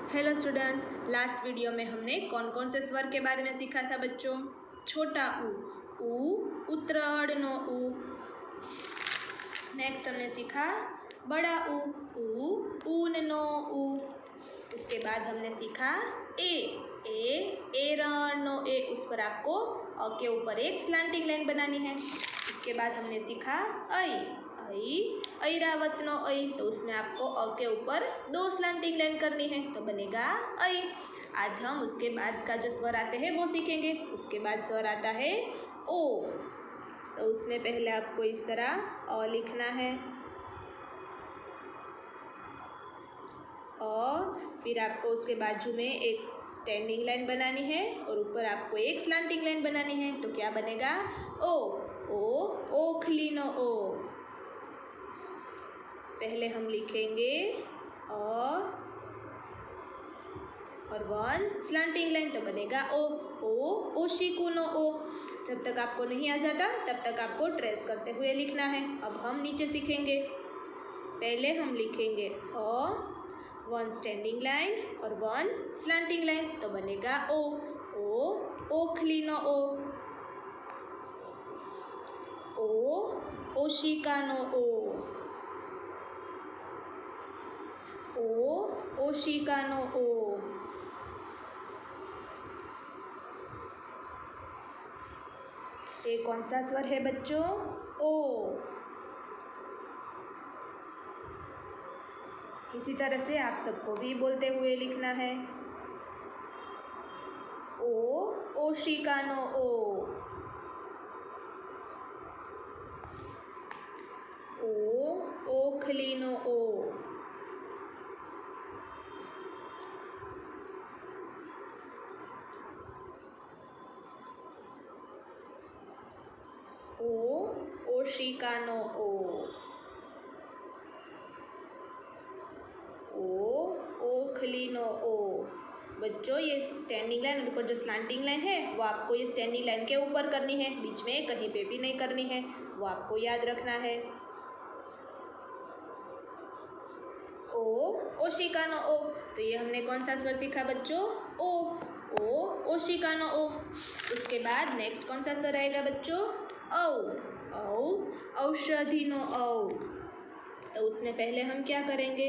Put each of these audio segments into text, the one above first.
Hello students, last video में हमने कौन कौन से स्वर के बारे में सीखा था बच्चों। छोटा ऊ, उतराड़नो ऊ। नेक्स्ट हमने सीखा बड़ा ऊ, ऊननो ऊ। उसके बाद हमने सीखा एरानो ए। उस पर आपको अ के ऊपर एक स्लैंटिंग लाइन बनानी है। उसके बाद हमने सीखा ऐरावतनो ऐ। तो उसमें आपको अ के ऊपर 2 स्लैंटिंग लाइन करनी है, तो बनेगा ऐ। आज हम उसके बाद का जो स्वर आते हैं वो सीखेंगे। उसके बाद स्वर आता है ओ। तो उसमें पहले आपको इस तरह अ लिखना है और फिर आपको उसके बाजू में एक स्टैंडिंग लाइन बनानी है और ऊपर आपको एक स्लैंटिंग लाइन बनानी है। तो क्या बनेगा ओ ओखलीनो ओ। पहले हम लिखेंगे और 1 स्लैंटिंग लाइन, तो बनेगा ओ ओशिकुनो ओ। जब तक आपको नहीं आ जाता तब तक आपको ट्रेस करते हुए लिखना है। अब हम नीचे सीखेंगे। पहले हम लिखेंगे 1 स्टैंडिंग लाइन और 1 स्लैंटिंग लाइन, तो बनेगा ओ ओखलीनो ओ ओशिकानो ओ ओशिकानो ओ। ये कौन सा स्वर है बच्चों? ओ। इसी तरह से आप सबको भी बोलते हुए लिखना है ओशिकानो ओ ओखलीनो ओ। ओशिकानो ओखलीनो ओ। बच्चों, ये स्टैंडिंग लाइन ऊपर जो स्लैंटिंग लाइन है वो आपको ये स्टैंडिंग लाइन के ऊपर करनी है, बीच में कहीं पे भी नहीं करनी है, वो आपको याद रखना है। ओशिकानो ओ। तो ये हमने कौन सा स्वर सीखा बच्चों? ओशिकानो ओ। उसके बाद नेक्स्ट कौन सा स्वर आएगा बच्चों? औषधिनो औ। तो उसमें पहले हम क्या करेंगे?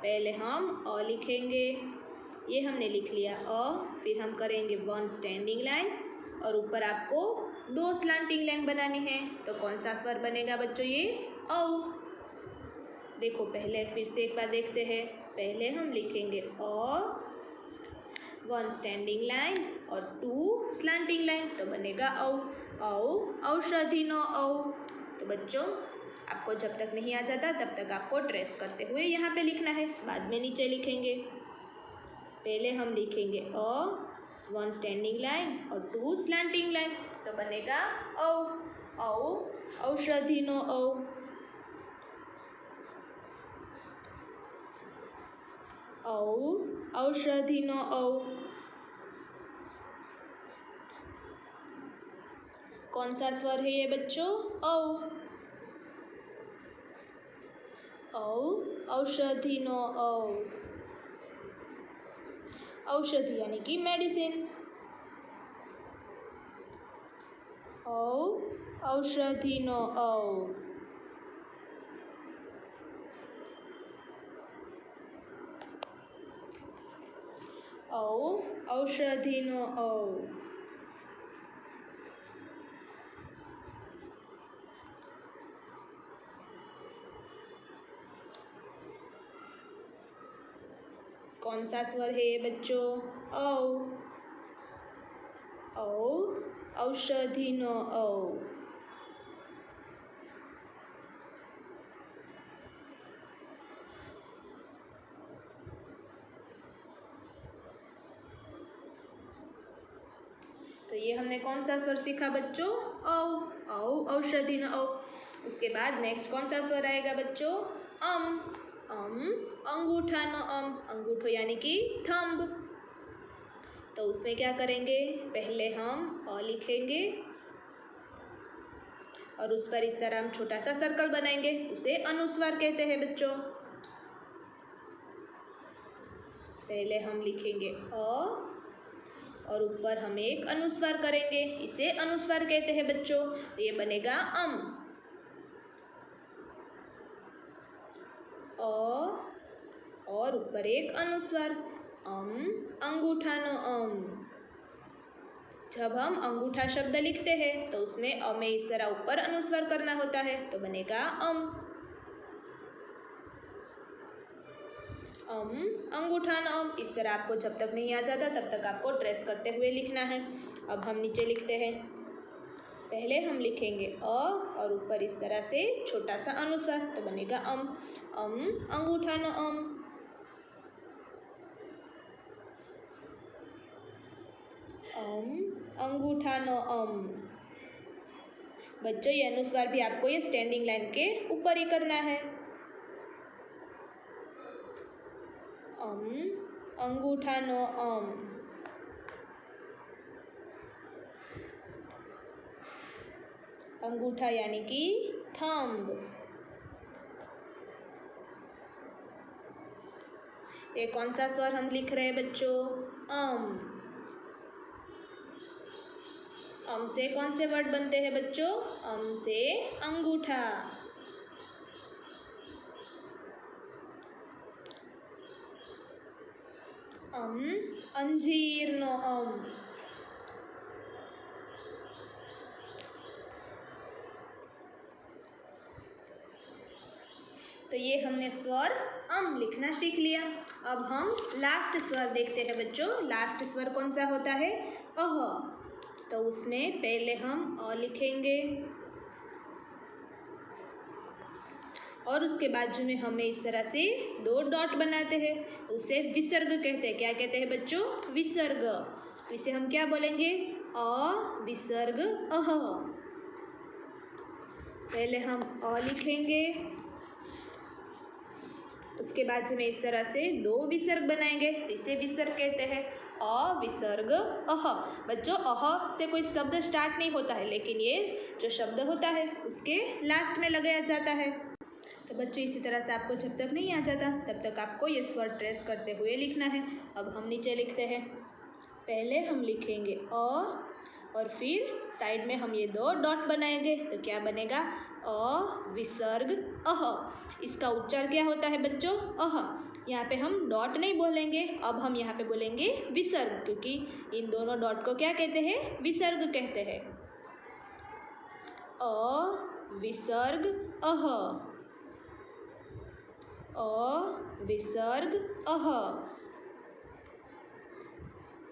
पहले हम अ लिखेंगे। ये हमने लिख लिया अ। फिर हम करेंगे 1 स्टैंडिंग लाइन और ऊपर आपको 2 स्लैंटिंग लाइन बनानी है। तो कौन सा स्वर बनेगा बच्चों? ये औ। देखो, पहले फिर से एक बार देखते हैं। पहले हम लिखेंगे 1 स्टैंडिंग लाइन और 2 स्लैंटिंग लाइन, तो बनेगा औषधिनो औ। तो बच्चों, आपको जब तक नहीं आ जाता तब तक आपको ट्रेस करते हुए यहाँ पे लिखना है, बाद में नीचे लिखेंगे। पहले हम लिखेंगे 1 स्टैंडिंग लाइन और 2 स्लैंटिंग लाइन, तो बनेगा औषधिनो औ। औषधिनो औ। कौन सा स्वर है ये बच्चों? औषधिनो औ। औषधि यानी कि मेडिसिन्स। औषधिनो औ। औषधिनो औ। कौन सा स्वर है ये बच्चों? औषधिनो औ। तो ये हमने कौन सा स्वर सीखा बच्चों? औषधिनो औ। उसके बाद नेक्स्ट कौन सा स्वर आएगा बच्चों? अंगूठानो अंगूठो यानी कि थंब। तो उसमें क्या करेंगे? पहले हम अ लिखेंगे और उस पर इस तरह हम छोटा सा सर्कल बनाएंगे, उसे अनुस्वार कहते हैं बच्चों। पहले हम लिखेंगे अ और ऊपर हम एक अनुस्वार करेंगे, इसे अनुस्वार कहते हैं बच्चों। तो ये बनेगा अ और ऊपर एक अनुस्वार अंगूठानो जब हम अंगूठा शब्द लिखते हैं तो उसमें अ में इस तरह ऊपर अनुस्वार करना होता है, तो बनेगा अंगूठानो इस तरह आपको जब तक नहीं आ जाता तब तक आपको ट्रेस करते हुए लिखना है। अब हम नीचे लिखते हैं, पहले हम लिखेंगे अ और ऊपर इस तरह से छोटा सा अनुस्वार, तो बनेगा अंगूठानो अंगूठानो बच्चों ये अनुस्वार भी आपको ये स्टैंडिंग लाइन के ऊपर ही करना है। अंगूठानो अंगूठा यानी कि थंब। ये कौन सा स्वर हम लिख रहे हैं बच्चों? से कौन से वर्ड बनते हैं बच्चों? से अंगूठा। अंजीरनो तो ये हमने स्वर लिखना सीख लिया। अब हम लास्ट स्वर देखते हैं बच्चों। लास्ट स्वर कौन सा होता है? अह। तो उसमें पहले हम अ लिखेंगे और उसके बाजू में हमें इस तरह से 2 डॉट बनाते हैं, उसे विसर्ग कहते हैं। क्या कहते हैं बच्चों? विसर्ग। इसे हम क्या बोलेंगे? अ विसर्ग अह। पहले हम अ लिखेंगे, उसके बाजू में इस तरह से 2 विसर्ग बनाएंगे, इसे विसर्ग कहते हैं। अ विसर्ग अह। बच्चों अह से कोई शब्द स्टार्ट नहीं होता है, लेकिन ये जो शब्द होता है उसके लास्ट में लगाया जाता है। तो बच्चों इसी तरह से आपको जब तक नहीं आ जाता तब तक आपको ये स्वर ट्रेस करते हुए लिखना है। अब हम नीचे लिखते हैं, पहले हम लिखेंगे अ और फिर साइड में हम ये 2 डॉट बनाएंगे, तो क्या बनेगा? अ विसर्ग अह। इसका उच्चार क्या होता है बच्चों? अह। यहाँ पे हम डॉट नहीं बोलेंगे, अब हम यहाँ पे बोलेंगे विसर्ग, क्योंकि इन दोनों डॉट को क्या कहते हैं? विसर्ग कहते हैं। अ विसर्ग अह। अ विसर्ग अह।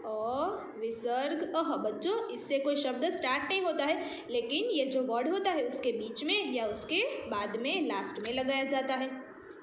अ विसर्ग अह। बच्चों इससे कोई शब्द स्टार्ट नहीं होता है, लेकिन ये जो वर्ड होता है उसके बीच में या उसके बाद में लास्ट में लगाया जाता है।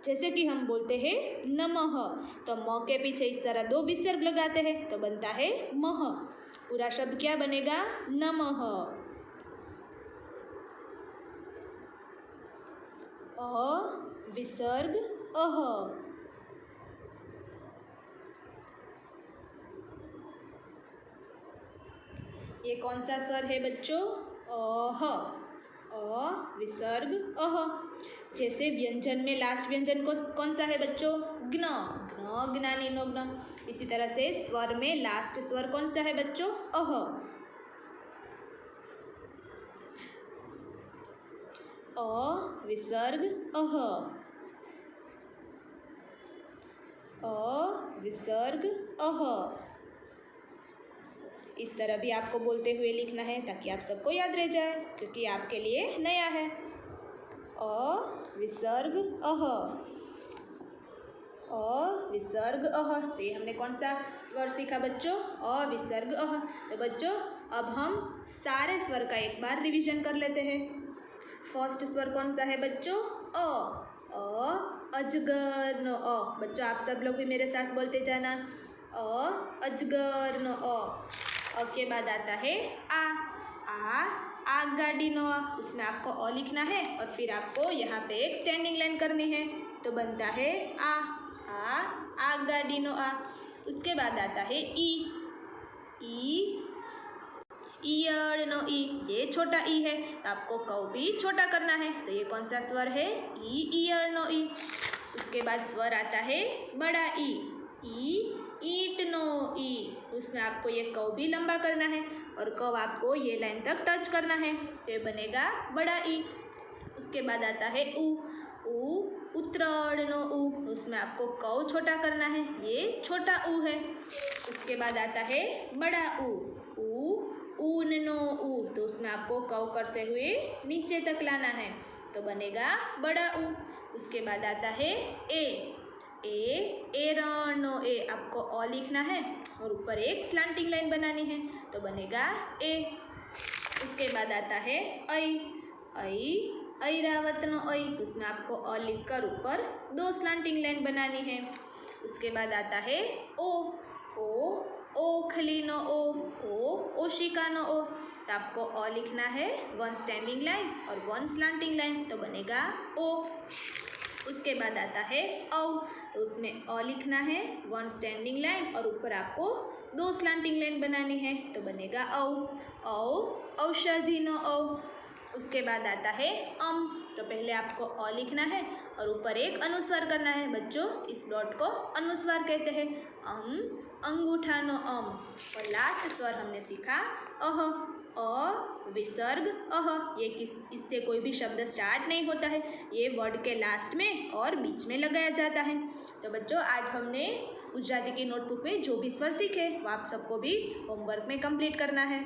जैसे कि हम बोलते हैं नमः, तो म के पीछे इस तरह 2 विसर्ग लगाते हैं, तो बनता है मह। पूरा शब्द क्या बनेगा? नमः। अ विसर्ग अह। ये कौन सा स्वर है बच्चों? अह। अ विसर्ग अह। जैसे व्यंजन में लास्ट व्यंजन को कौन सा है बच्चों? ग्न। ग्न ज्ञानी नो ग्न। इसी तरह से स्वर में लास्ट स्वर कौन सा है बच्चों? अह। अ विसर्ग अह। अ विसर्ग अह। इस तरह भी आपको बोलते हुए लिखना है ताकि आप सबको याद रह जाए, क्योंकि आपके लिए नया है। अ विसर्ग अह। अ विसर्ग अह। तो ये हमने कौन सा स्वर सीखा बच्चों? अ विसर्ग अह। तो बच्चों अब हम सारे स्वर का एक बार रिवीजन कर लेते हैं। फर्स्ट स्वर कौन सा है बच्चों? अ अजगर नो अ। बच्चों आप सब लोग भी मेरे साथ बोलते जाना, अजगर नो अ के बाद आता है आ आग गाड़ी नो आ। उसमें आपको अ लिखना है और फिर आपको यहाँ पे एक स्टैंडिंग लाइन करनी है, तो बनता है आग गाड़ी नो आ। उसके बाद आता है ई ईयर नो ई। ये छोटा ई है, तो आपको कौ भी छोटा करना है, तो ये कौन सा स्वर है? ईयर नो ई। उसके बाद स्वर आता है बड़ा ई ईट नो ई, उसमें आपको ये कव भी लंबा करना है और कव आपको ये लाइन तक टच करना है, तो ये बनेगा बड़ा ई। उसके बाद आता है ऊ, उतरण नो ऊ, उसमें आपको कव छोटा करना है, ये छोटा ऊ है। उसके बाद आता है बड़ा ऊ, ऊन नो ऊ, तो उसमें आपको कव करते हुए नीचे तक लाना है, तो बनेगा बड़ा ऊ। उसके बाद आता है एरानो ए, आपको अ लिखना है और ऊपर एक स्लांटिंग लाइन बनानी है, तो बनेगा ए। उसके बाद आता है ऐरावत नो ऐ, उसमें आपको अ लिखकर ऊपर 2 स्लांटिंग लाइन बनानी है। उसके बाद आता है ओखली नो ओशिका नो ओ, तो आपको अ लिखना है 1 स्टैंडिंग लाइन और 1 स्लांटिंग लाइन, तो बनेगा ओ। उसके बाद आता है औ, तो उसमें अ लिखना है 1 स्टैंडिंग लाइन और ऊपर आपको 2 स्लांटिंग लाइन बनानी है, तो बनेगा औषधि नो औ। उसके बाद आता है तो पहले आपको अ लिखना है और ऊपर एक अनुस्वार करना है। बच्चों, इस डॉट को अनुस्वार कहते हैं। अंगूठा नो और लास्ट स्वर हमने सीखा अह, अ विसर्ग अह, ये इससे कोई भी शब्द स्टार्ट नहीं होता है, ये वर्ड के लास्ट में और बीच में लगाया जाता है। तो बच्चों, आज हमने गुजराती की नोटबुक में जो भी स्वर सीखे वो आप सबको भी होमवर्क में कंप्लीट करना है।